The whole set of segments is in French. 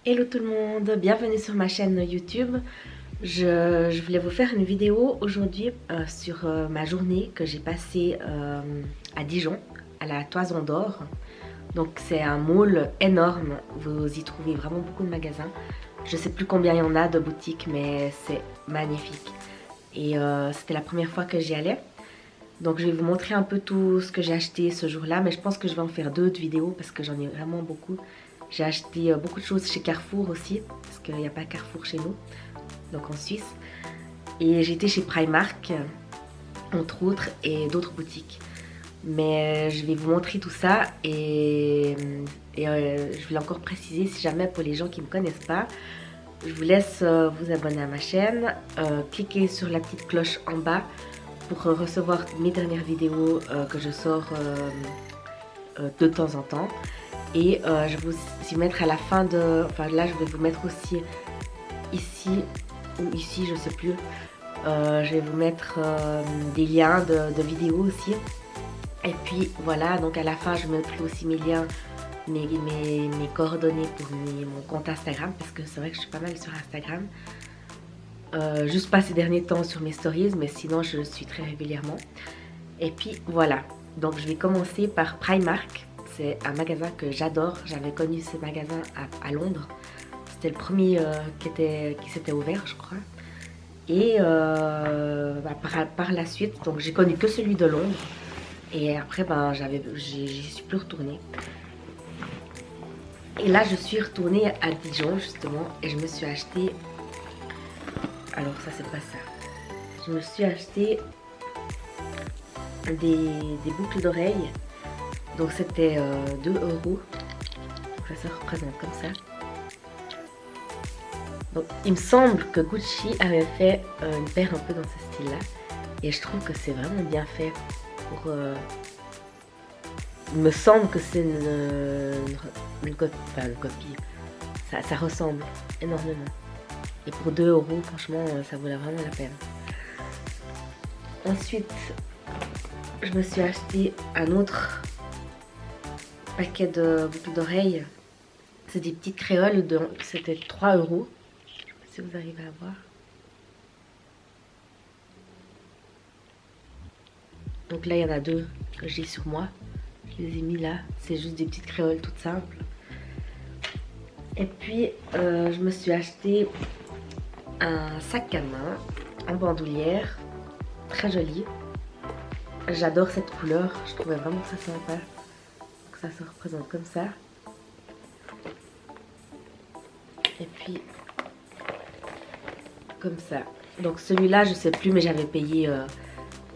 Hello tout le monde, bienvenue sur ma chaîne YouTube. Je voulais vous faire une vidéo aujourd'hui sur ma journée que j'ai passée à Dijon, à la Toison d'Or. Donc c'est un mall énorme, vous y trouvez vraiment beaucoup de magasins. Je sais plus combien il y en a de boutiques, mais c'est magnifique. Et c'était la première fois que j'y allais. Donc je vais vous montrer un peu tout ce que j'ai acheté ce jour-là, mais je pense que je vais en faire d'autres vidéos parce que j'en ai vraiment beaucoup. J'ai acheté beaucoup de choses chez Carrefour aussi, parce qu'il n'y a pas Carrefour chez nous, donc en Suisse. Et j'ai été chez Primark, entre autres, et d'autres boutiques. Mais je vais vous montrer tout ça je voulais encore préciser, si jamais pour les gens qui ne me connaissent pas, je vous laisse vous abonner à ma chaîne, cliquez sur la petite cloche en bas pour recevoir mes dernières vidéos que je sors de temps en temps. Et je vais vous y mettre à la fin de... Enfin là je vais vous mettre aussi ici ou ici, je sais plus. Je vais vous mettre des liens de vidéos aussi. Et puis voilà, donc à la fin je mettrai aussi mes liens, mes coordonnées pour mon compte Instagram. Parce que c'est vrai que je suis pas mal sur Instagram. Juste pas ces derniers temps sur mes stories, mais sinon je le suis très régulièrement. Et puis voilà, donc je vais commencer par Primark. C'est un magasin que j'adore. J'avais connu ce magasin à Londres. C'était le premier qui s'était ouvert, je crois. Et par la suite, donc j'ai connu que celui de Londres. Et après, j'y suis plus retournée. Et là, je suis retournée à Dijon, justement. Et je me suis acheté... Alors ça, c'est pas ça. Je me suis acheté des boucles d'oreilles. Donc c'était 2 €. Donc ça se représente comme ça. Donc il me semble que Gucci avait fait une paire un peu dans ce style là. Et je trouve que c'est vraiment bien fait. Il me semble que c'est une copie. Ça ressemble énormément. Et pour 2 €, franchement, ça vaut vraiment la peine. Ensuite, je me suis acheté un autre paquet de boucles d'oreilles. C'est des petites créoles, c'était 3 €. Je sais pas si vous arrivez à voir. Donc là il y en a 2 que j'ai sur moi. Je les ai mis là. C'est juste des petites créoles toutes simples. Et puis je me suis acheté un sac à main en bandoulière. Très joli. J'adore cette couleur. Je trouvais vraiment ça sympa. Ça se représente comme ça. Et puis comme ça. Donc celui-là je sais plus, mais j'avais payé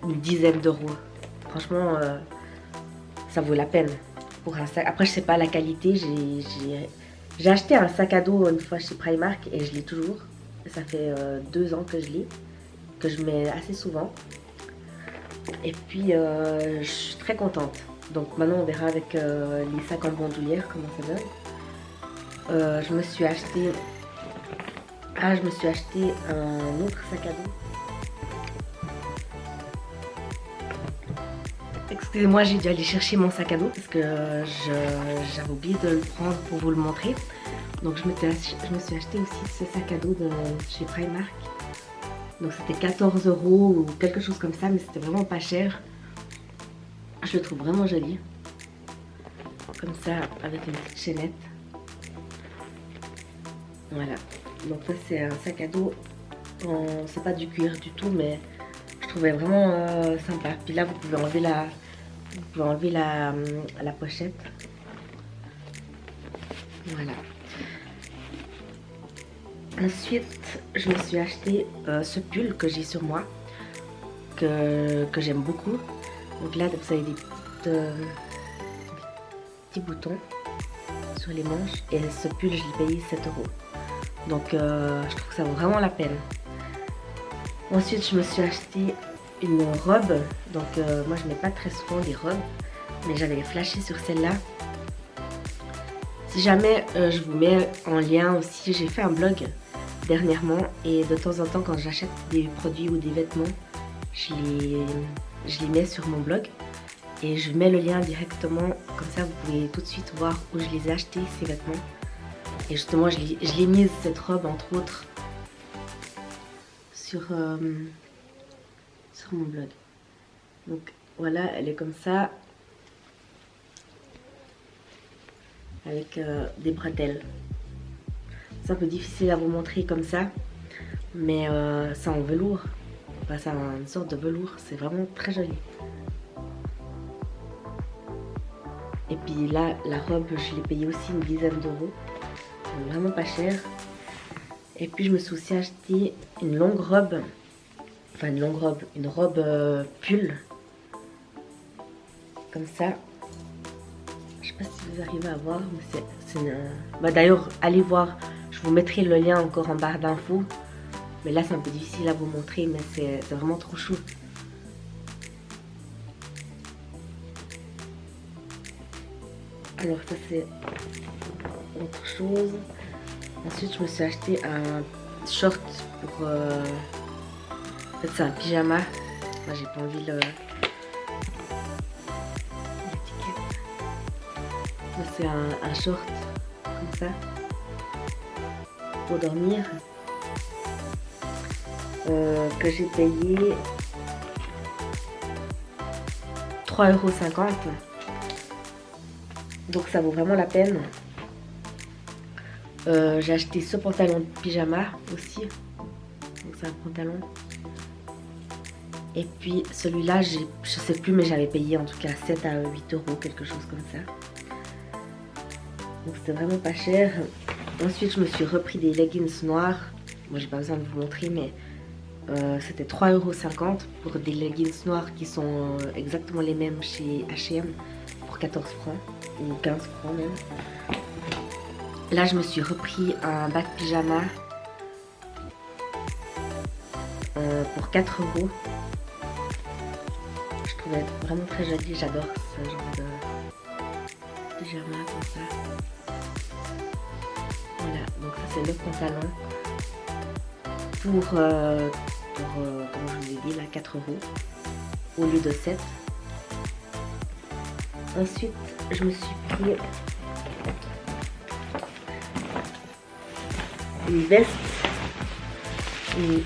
une dizaine d'euros. Franchement ça vaut la peine pour un sac. Après je sais pas la qualité. J'ai acheté un sac à dos une fois chez Primark et je l'ai toujours. Ça fait 2 ans que je l'ai, que je mets assez souvent. Et puis je suis très contente. Donc maintenant on verra avec les sacs en bandoulière comment ça donne. Je me suis acheté un autre sac à dos. Excusez-moi, j'ai dû aller chercher mon sac à dos parce que j'avais oublié de le prendre pour vous le montrer. Donc je me suis acheté aussi ce sac à dos de chez Primark. Donc c'était 14 € ou quelque chose comme ça, mais c'était vraiment pas cher. Je le trouve vraiment joli. Comme ça, avec une petite chaînette. Voilà. Donc ça c'est un sac à dos. C'est pas du cuir du tout, mais je trouvais vraiment sympa. Puis là vous pouvez enlever la pochette. Voilà. Ensuite, je me suis acheté ce pull que j'ai sur moi, que j'aime beaucoup. Donc là, vous avez des petits boutons sur les manches. Et ce pull, je l'ai payé 7 €. Donc je trouve que ça vaut vraiment la peine. Ensuite, je me suis acheté une robe. Donc moi, je mets pas très souvent des robes, mais j'avais flashé sur celle-là. Si jamais je vous mets en lien aussi, j'ai fait un blog dernièrement et de temps en temps quand j'achète des produits ou des vêtements, je les mets sur mon blog et je mets le lien directement, comme ça vous pouvez tout de suite voir où je les ai achetés ces vêtements. Et justement, je l'ai mise cette robe entre autres sur mon blog. Donc voilà, elle est comme ça, avec des bretelles. C'est un peu difficile à vous montrer comme ça, mais c'est en velours. Enfin, c'est une sorte de velours, c'est vraiment très joli. Et puis là, la robe, je l'ai payée aussi une dizaine d'euros, vraiment pas cher. Et puis je me suis aussi acheté une longue robe, enfin une robe pull, comme ça. Je sais pas si vous arrivez à voir, mais c'est bah, d'ailleurs, allez voir, je vous mettrai le lien encore en barre d'infos. Mais là, c'est un peu difficile à vous montrer, mais c'est vraiment trop chou. Alors ça, c'est autre chose. Ensuite, je me suis acheté un short pour... En fait, c'est un pyjama. Moi, j'ai pas envie l'étiquette. C'est un short comme ça pour dormir que j'ai payé 3,50 €. Donc ça vaut vraiment la peine. J'ai acheté ce pantalon de pyjama aussi. Donc c'est un pantalon. Et puis celui-là, je sais plus, mais j'avais payé en tout cas 7 à 8 €, quelque chose comme ça. Donc c'était vraiment pas cher. Ensuite, je me suis repris des leggings noirs. Moi, j'ai pas besoin de vous montrer, mais c'était 3,50 € pour des leggings noirs qui sont exactement les mêmes chez H&M pour 14 francs ou 15 francs même. Là, je me suis repris un bas de pyjama pour 4 €. Je trouvais vraiment très joli. J'adore ce genre de pyjama comme ça. Voilà, donc ça c'est le pantalon pour comme je vous ai dit, là 4 € au lieu de 7. Ensuite, je me suis pris une veste,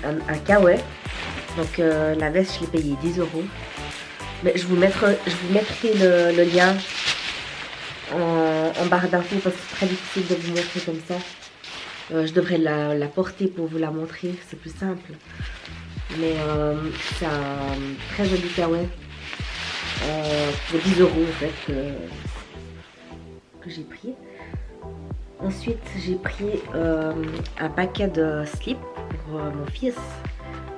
un kawaii. Donc la veste, je l'ai payée 10 €. Mais je vous mettrai le lien en barre d'infos parce que c'est très difficile de vous montrer comme ça. Je devrais la porter pour vous la montrer, c'est plus simple. Mais c'est un très joli kawaii pour 10 € en fait que j'ai pris. Ensuite j'ai pris un paquet de slips pour mon fils.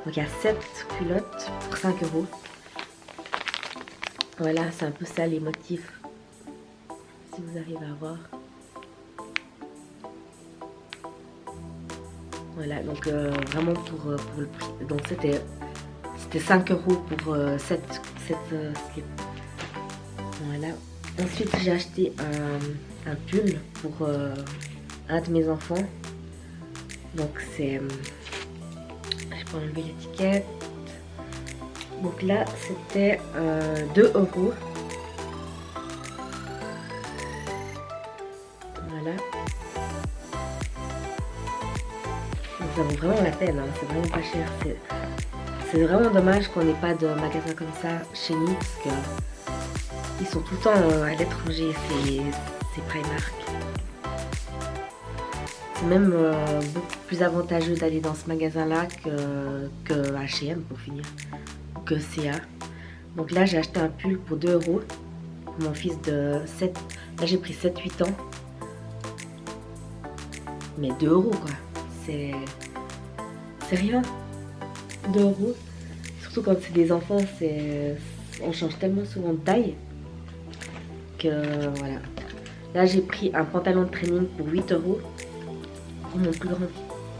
Donc il y a 7 culottes pour 5 €. Voilà, c'est un peu ça les motifs. Si vous arrivez à voir. Voilà, donc vraiment pour le prix. Donc c'était 5 € pour 7 slips. Voilà. Ensuite j'ai acheté un pull pour un de mes enfants. Donc c'est... je peux enlever l'étiquette. Donc là c'était 2 €. Voilà. Donc ça vaut vraiment la peine, hein. C'est vraiment pas cher. C'est vraiment dommage qu'on n'ait pas de magasin comme ça chez nous parce que ils sont tout le temps à l'étranger, c'est Primark. C'est même beaucoup plus avantageux d'aller dans ce magasin-là que H&M pour finir, ou que CA. Donc là j'ai acheté un pull pour 2 € pour mon fils de 7, là j'ai pris 7-8 ans. Mais 2 € quoi, c'est rien, 2 €. Surtout quand c'est des enfants, on change tellement souvent de taille que voilà. Là j'ai pris un pantalon de training pour 8 € pour mon plus grand,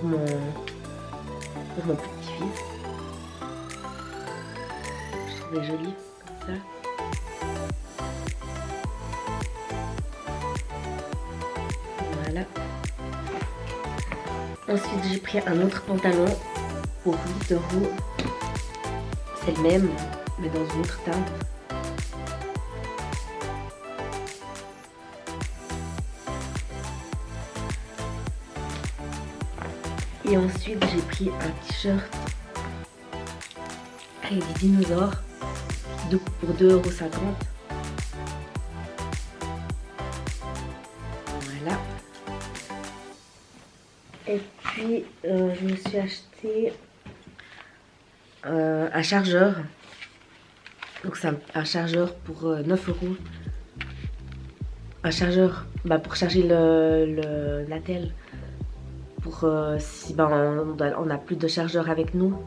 pour mon petit fils. Je trouvais joli comme ça. Voilà. Ensuite j'ai pris un autre pantalon pour 8 €. C'est le même mais dans une autre teinte. Et ensuite j'ai pris un t-shirt avec des dinosaures pour 2,50 €. Voilà. Et puis je me suis acheté un chargeur. Donc c'est un chargeur pour 9 €. Un chargeur pour charger l'attel. Pour si on n'a plus de chargeur avec nous,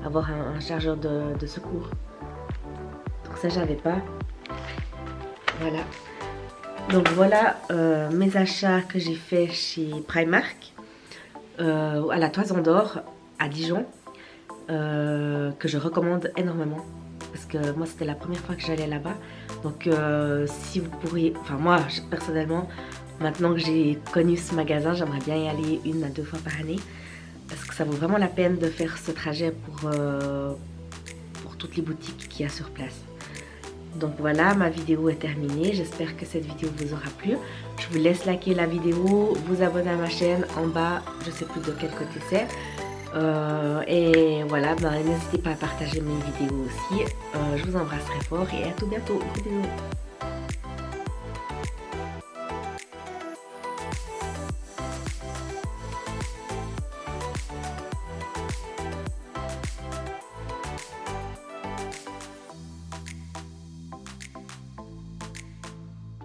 avoir un chargeur de secours. Donc ça j'avais pas. Voilà. Donc voilà mes achats que j'ai fait chez Primark à la Toison d'Or à Dijon, que je recommande énormément parce que moi c'était la première fois que j'allais là-bas. Donc si vous pourriez, enfin moi personnellement, maintenant que j'ai connu ce magasin, j'aimerais bien y aller 1 à 2 fois par année parce que ça vaut vraiment la peine de faire ce trajet pour toutes les boutiques qu'il y a sur place. Donc voilà, ma vidéo est terminée. J'espère que cette vidéo vous aura plu. Je vous laisse liker la vidéo, vous abonner à ma chaîne en bas, je sais plus de quel côté c'est. Et voilà, n'hésitez pas à partager mes vidéos aussi. Je vous embrasse très fort et à tout bientôt. Bisous.